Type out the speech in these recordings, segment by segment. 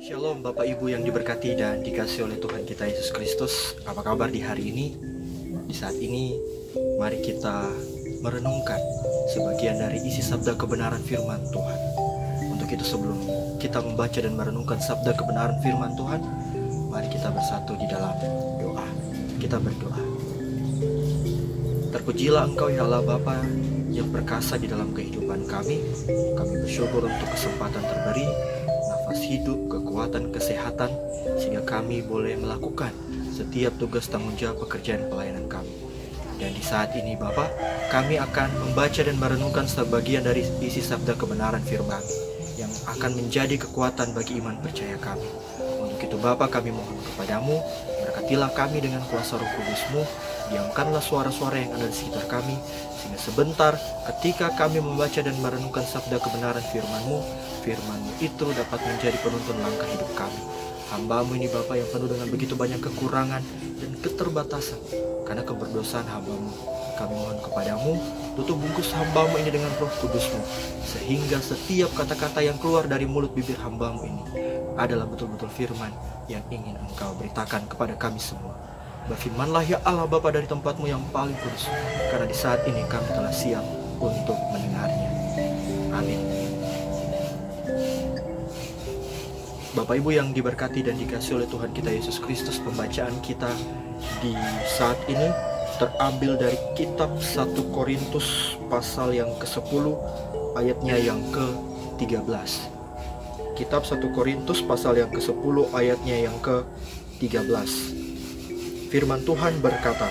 Shalom Bapak Ibu yang diberkati dan dikasihi oleh Tuhan kita Yesus Kristus. Apa kabar di hari ini? Di saat ini mari kita merenungkan sebagian dari isi sabda kebenaran firman Tuhan. Untuk itu sebelum kita membaca dan merenungkan sabda kebenaran firman Tuhan, mari kita bersatu di dalam doa. Kita berdoa. Terpujilah Engkau ya Allah Bapa yang perkasa di dalam kehidupan kami. Kami bersyukur untuk kesempatan terberi, nafas hidup, kekuatan, kesehatan, sehingga kami boleh melakukan setiap tugas tanggung jawab pekerjaan pelayanan kami. Dan di saat ini Bapak, kami akan membaca dan merenungkan sebagian dari isi sabda kebenaran firman yang akan menjadi kekuatan bagi iman percaya kami. Untuk itu Bapak, kami mohon kepadamu, berkatilah kami dengan kuasa Roh Kudus-Mu, diamkanlah suara-suara yang ada di sekitar kami, sehingga sebentar ketika kami membaca dan merenungkan sabda kebenaran firman-Mu, firman-Mu itu dapat menjadi penuntun langkah hidup kami. Hamba-Mu ini Bapa yang penuh dengan begitu banyak kekurangan dan keterbatasan karena keberdosaan hamba-Mu. Kami mohon kepadamu, tutup bungkus hamba-Mu ini dengan Roh Kudus-Mu, sehingga setiap kata-kata yang keluar dari mulut bibir hamba-Mu ini adalah betul-betul firman yang ingin Engkau beritakan kepada kami semua. Berfirmanlah ya Allah Bapa dari tempat-Mu yang paling kudus, karena di saat ini kami telah siap untuk mendengarnya. Amin. Bapak Ibu yang diberkati dan dikasihi oleh Tuhan kita Yesus Kristus, pembacaan kita di saat ini terambil dari kitab 1 Korintus pasal yang ke-10 ayatnya yang ke-13. Kitab 1 Korintus pasal yang ke-10 ayatnya yang ke-13. Firman Tuhan berkata,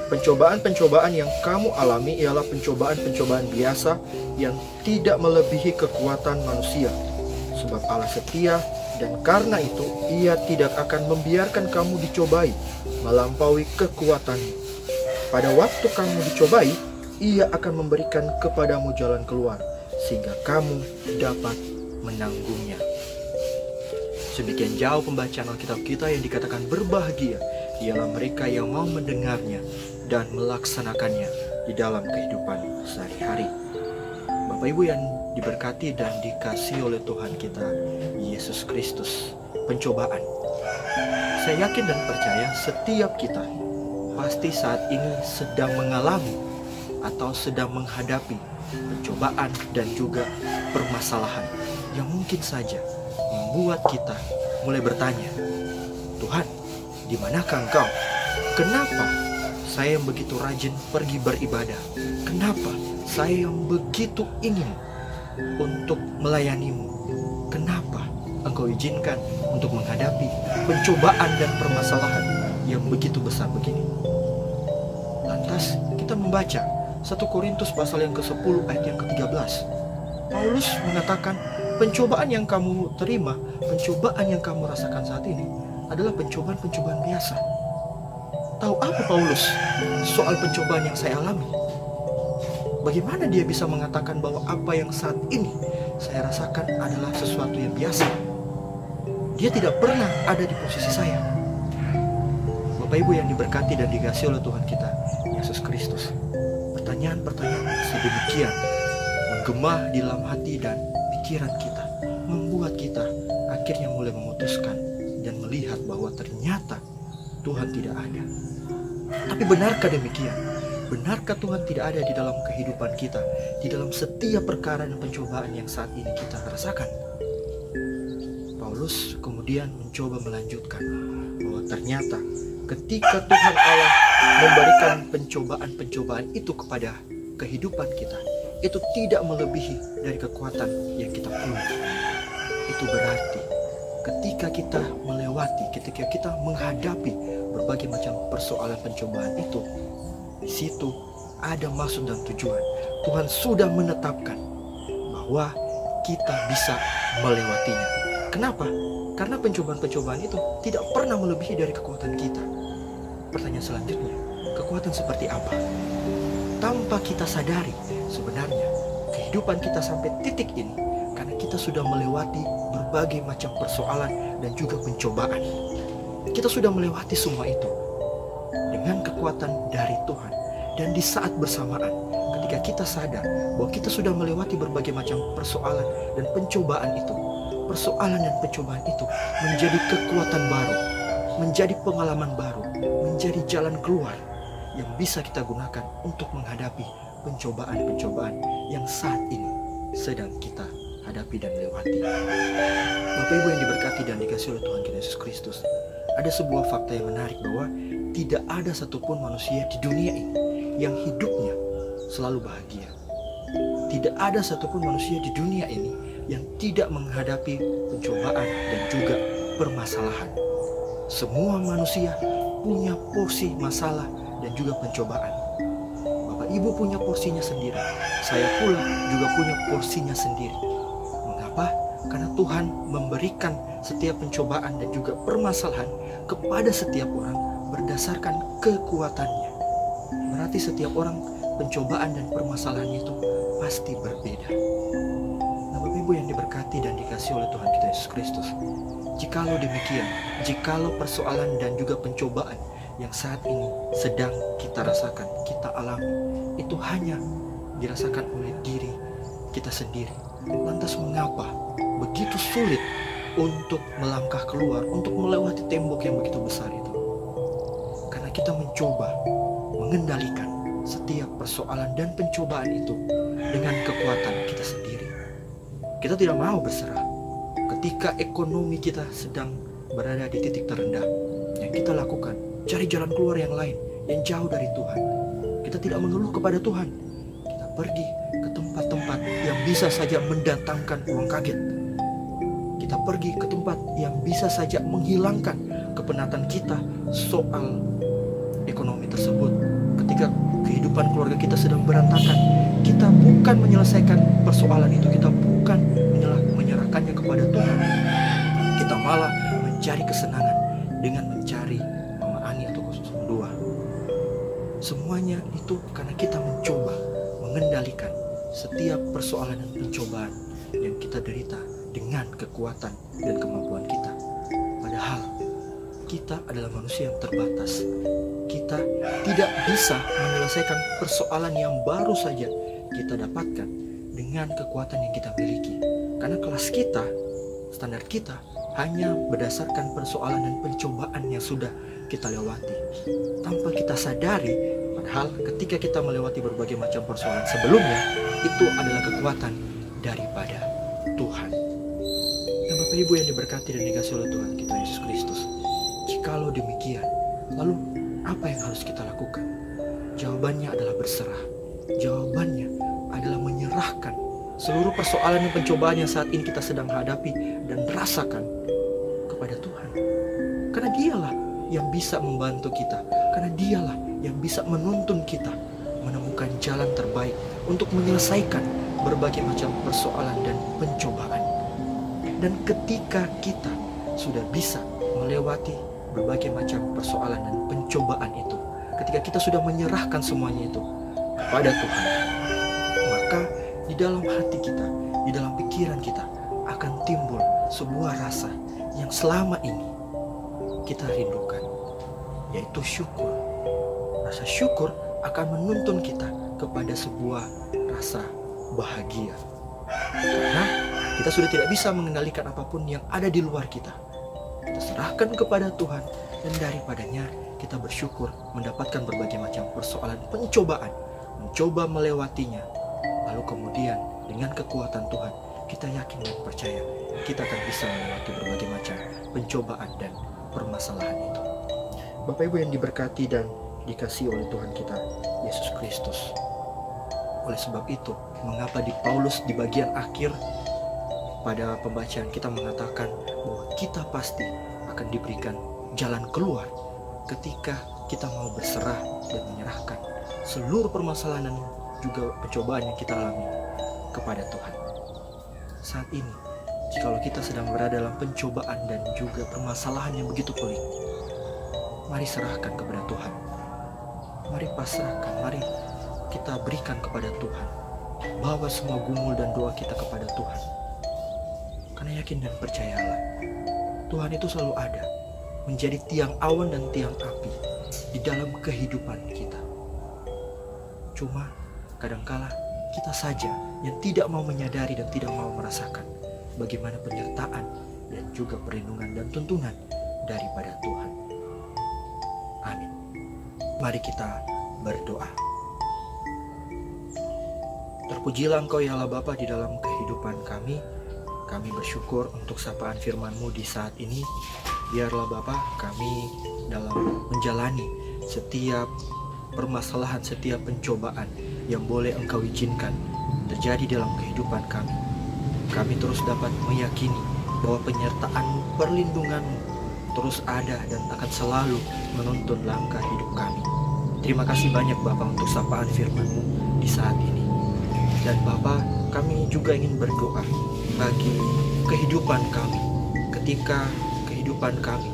pencobaan-pencobaan yang kamu alami ialah pencobaan-pencobaan biasa yang tidak melebihi kekuatan manusia. Sebab Allah setia, dan karena itu Ia tidak akan membiarkan kamu dicobai melampaui kekuatanmu. Pada waktu kamu dicobai, Ia akan memberikan kepadamu jalan keluar, sehingga kamu dapat menanggungnya. Sedemikian jauh pembacaan Alkitab kita yang dikatakan berbahagia ialah mereka yang mau mendengarnya dan melaksanakannya di dalam kehidupan sehari-hari. Bapak Ibu yang diberkati dan dikasihi oleh Tuhan kita Yesus Kristus, pencobaan. Saya yakin dan percaya setiap kita pasti saat ini sedang mengalami atau sedang menghadapi pencobaan dan juga permasalahan yang mungkin saja membuat kita mulai bertanya, Tuhan, di manakah Engkau? Kenapa saya yang begitu rajin pergi beribadah? Kenapa saya yang begitu ingin untuk melayani-Mu? Kenapa Engkau izinkan untuk menghadapi pencobaan dan permasalahan yang begitu besar begini? Lantas kita membaca 1 Korintus pasal yang ke-10 ayat yang ke-13. Paulus mengatakan, pencobaan yang kamu terima, pencobaan yang kamu rasakan saat ini adalah pencobaan-pencobaan biasa. Tahu apa Paulus soal pencobaan yang saya alami? Bagaimana dia bisa mengatakan bahwa apa yang saat ini saya rasakan adalah sesuatu yang biasa? Dia tidak pernah ada di posisi saya. Bapak Ibu yang diberkati dan dikasihi oleh Tuhan kita Yesus Kristus, pertanyaan-pertanyaan sedemikian menggema di dalam hati dan pikiran kita, membuat kita akhirnya mulai memutuskan dan melihat bahwa ternyata Tuhan tidak ada. Tapi benarkah demikian? Benarkah Tuhan tidak ada di dalam kehidupan kita, di dalam setiap perkara dan pencobaan yang saat ini kita rasakan? Paulus kemudian mencoba melanjutkan bahwa ternyata ketika Tuhan Allah memberikan pencobaan-pencobaan itu kepada kehidupan kita, itu tidak melebihi dari kekuatan yang kita punya. Itu berarti ketika kita melewati, ketika kita menghadapi berbagai macam persoalan pencobaan itu, di situ ada maksud dan tujuan. Tuhan sudah menetapkan bahwa kita bisa melewatinya. Kenapa? Karena pencobaan-pencobaan itu tidak pernah melebihi dari kekuatan kita. Pertanyaan selanjutnya, kekuatan seperti apa? Tanpa kita sadari, sebenarnya kehidupan kita sampai titik ini karena kita sudah melewati berbagai macam persoalan dan juga pencobaan. Kita sudah melewati semua itu dengan kekuatan dari Tuhan. Dan di saat bersamaan, ketika kita sadar bahwa kita sudah melewati berbagai macam persoalan dan pencobaan itu, persoalan dan pencobaan itu menjadi kekuatan baru, menjadi pengalaman baru, menjadi jalan keluar yang bisa kita gunakan untuk menghadapi pencobaan-pencobaan yang saat ini sedang kita hadapi dan lewati. Bapak Ibu yang diberkati dan dikasihi oleh Tuhan kita Yesus Kristus, ada sebuah fakta yang menarik bahwa tidak ada satupun manusia di dunia ini yang hidupnya selalu bahagia. Tidak ada satupun manusia di dunia ini yang tidak menghadapi pencobaan dan juga permasalahan. Semua manusia punya porsi masalah dan juga pencobaan. Bapak Ibu punya porsinya sendiri. Saya pula juga punya porsinya sendiri. Mengapa? Karena Tuhan memberikan setiap pencobaan dan juga permasalahan kepada setiap orang berdasarkan kekuatannya. Berarti setiap orang pencobaan dan permasalahannya itu pasti berbeda. Nah, Bapak Ibu yang diberkati dan dikasihi oleh Tuhan kita Yesus Kristus, jikalau demikian, jikalau persoalan dan juga pencobaan yang saat ini sedang kita rasakan, kita alami, itu hanya dirasakan oleh diri kita sendiri, lantas mengapa begitu sulit untuk melangkah keluar, untuk melewati tembok yang begitu besar itu? Karena kita mencoba mengendalikan setiap persoalan dan pencobaan itu dengan kekuatan kita sendiri. Kita tidak mau berserah. Ketika ekonomi kita sedang berada di titik terendah, yang kita lakukan cari jalan keluar yang lain, yang jauh dari Tuhan. Kita tidak mengeluh kepada Tuhan. Kita pergi ke tempat-tempat yang bisa saja mendatangkan uang kaget. Kita pergi ke tempat yang bisa saja menghilangkan kepenatan kita soal ekonomi tersebut. Ketika kehidupan keluarga kita sedang berantakan, kita bukan menyelesaikan persoalan itu, kita bukan menyerahkannya kepada Tuhan. Kita malah mencari kesenangan dengan mencari Mama Ani atau 02. Semuanya itu karena kita mencoba mengendalikan setiap persoalan dan pencobaan yang kita derita dengan kekuatan dan kemampuan kita. Padahal kita adalah manusia yang terbatas. Kita tidak bisa menyelesaikan persoalan yang baru saja kita dapatkan dengan kekuatan yang kita miliki. Karena kelas kita, standar kita hanya berdasarkan persoalan dan pencobaan yang sudah kita lewati. Tanpa kita sadari, padahal ketika kita melewati berbagai macam persoalan sebelumnya, itu adalah kekuatan daripada Tuhan. Dan Bapak Ibu yang diberkati dan dikasihi oleh Tuhan kita Yesus Kristus, jikalau demikian, lalu apa yang harus kita lakukan? Jawabannya adalah berserah. Jawabannya adalah menyerahkan seluruh persoalan dan pencobaan yang saat ini kita sedang hadapi dan rasakan kepada Tuhan. Karena dialah yang bisa membantu kita. Karena dialah yang bisa menuntun kita menemukan jalan terbaik untuk menyelesaikan berbagai macam persoalan dan pencobaan. Dan ketika kita sudah bisa melewati berbagai macam persoalan dan pencobaan itu, ketika kita sudah menyerahkan semuanya itu kepada Tuhan, maka di dalam hati kita, di dalam pikiran kita akan timbul sebuah rasa yang selama ini kita rindukan, yaitu syukur. Rasa syukur akan menuntun kita kepada sebuah rasa bahagia, karena kita sudah tidak bisa mengendalikan apapun yang ada di luar kita. Kita serahkan kepada Tuhan, dan daripadanya kita bersyukur mendapatkan berbagai macam persoalan pencobaan, mencoba melewatinya. Lalu kemudian dengan kekuatan Tuhan, kita yakin dan percaya kita akan bisa melewati berbagai macam pencobaan dan permasalahan itu. Bapak Ibu yang diberkati dan dikasihi oleh Tuhan kita Yesus Kristus, oleh sebab itu, mengapa di Paulus di bagian akhir pada pembacaan kita mengatakan bahwa kita pasti akan diberikan jalan keluar ketika kita mau berserah dan menyerahkan seluruh permasalahan dan juga pencobaan yang kita alami kepada Tuhan. Saat ini, jikalau kita sedang berada dalam pencobaan dan juga permasalahan yang begitu pelik, mari serahkan kepada Tuhan. Mari pasrahkan, mari kita berikan kepada Tuhan. Bawa semua gumul dan doa kita kepada Tuhan. Karena yakin dan percayalah, Tuhan itu selalu ada, menjadi tiang awan dan tiang api di dalam kehidupan kita. Cuma kadangkala kita saja yang tidak mau menyadari dan tidak mau merasakan bagaimana penyertaan dan juga perlindungan dan tuntunan daripada Tuhan. Amin. Mari kita berdoa. Terpujilah Engkau ya Allah Bapa di dalam kehidupan kami. Kami bersyukur untuk sapaan firman-Mu di saat ini. Biarlah Bapa kami dalam menjalani setiap permasalahan, setiap pencobaan yang boleh Engkau izinkan terjadi dalam kehidupan kami. Kami terus dapat meyakini bahwa penyertaan-Mu, perlindungan-Mu terus ada dan akan selalu menuntun langkah hidup kami. Terima kasih banyak Bapa untuk sapaan firman-Mu di saat ini. Dan Bapa, kami juga ingin berdoa bagi kehidupan kami ketika kehidupan kami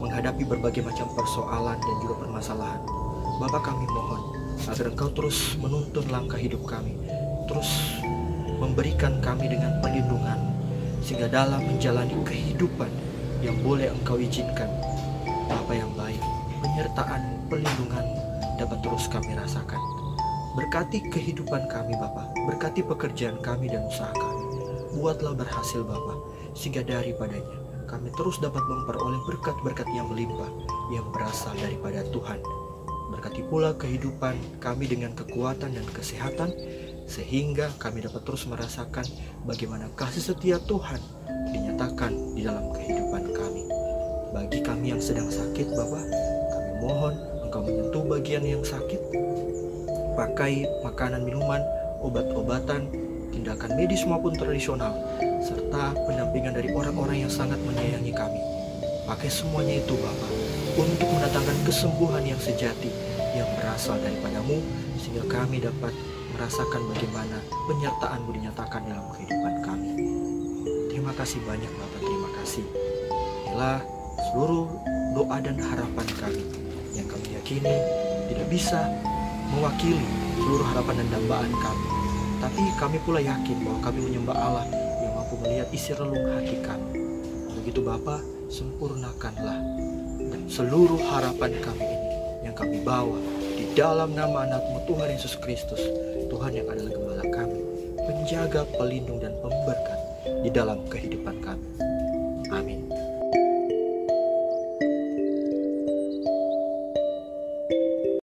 menghadapi berbagai macam persoalan dan juga permasalahan. Bapa, kami mohon agar Engkau terus menuntun langkah hidup kami, terus memberikan kami dengan perlindungan, sehingga dalam menjalani kehidupan yang boleh Engkau izinkan, Bapa yang baik, penyertaan, perlindungan dapat terus kami rasakan. Berkati kehidupan kami Bapa, berkati pekerjaan kami dan usaha kami. Buatlah berhasil Bapa, sehingga daripadanya kami terus dapat memperoleh berkat-berkat yang melimpah yang berasal daripada Tuhan. Berkati pula kehidupan kami dengan kekuatan dan kesehatan, sehingga kami dapat terus merasakan bagaimana kasih setia Tuhan dinyatakan di dalam kehidupan kami. Bagi kami yang sedang sakit Bapa, kami mohon Engkau menyentuh bagian yang sakit, pakai makanan, minuman, obat-obatan, tindakan medis maupun tradisional, serta pendampingan dari orang-orang yang sangat menyayangi kami. Pakai semuanya itu Bapa, untuk mendatangkan kesembuhan yang sejati yang berasal daripada-Mu, sehingga kami dapat merasakan bagaimana penyertaan-Mu dinyatakan dalam kehidupan kami. Terima kasih banyak Bapa, terima kasih. Inilah seluruh doa dan harapan kami yang kami yakini tidak bisa mewakili seluruh harapan dan dambaan kami, tapi kami pula yakin bahwa kami menyembah Allah yang mampu melihat isi relung hati kami. Begitu Bapa, sempurnakanlah seluruh harapan kami ini yang kami bawa di dalam nama anak-Mu Tuhan Yesus Kristus, Tuhan yang adalah gembala kami, penjaga, pelindung dan pemberkat di dalam kehidupan kami. Amin.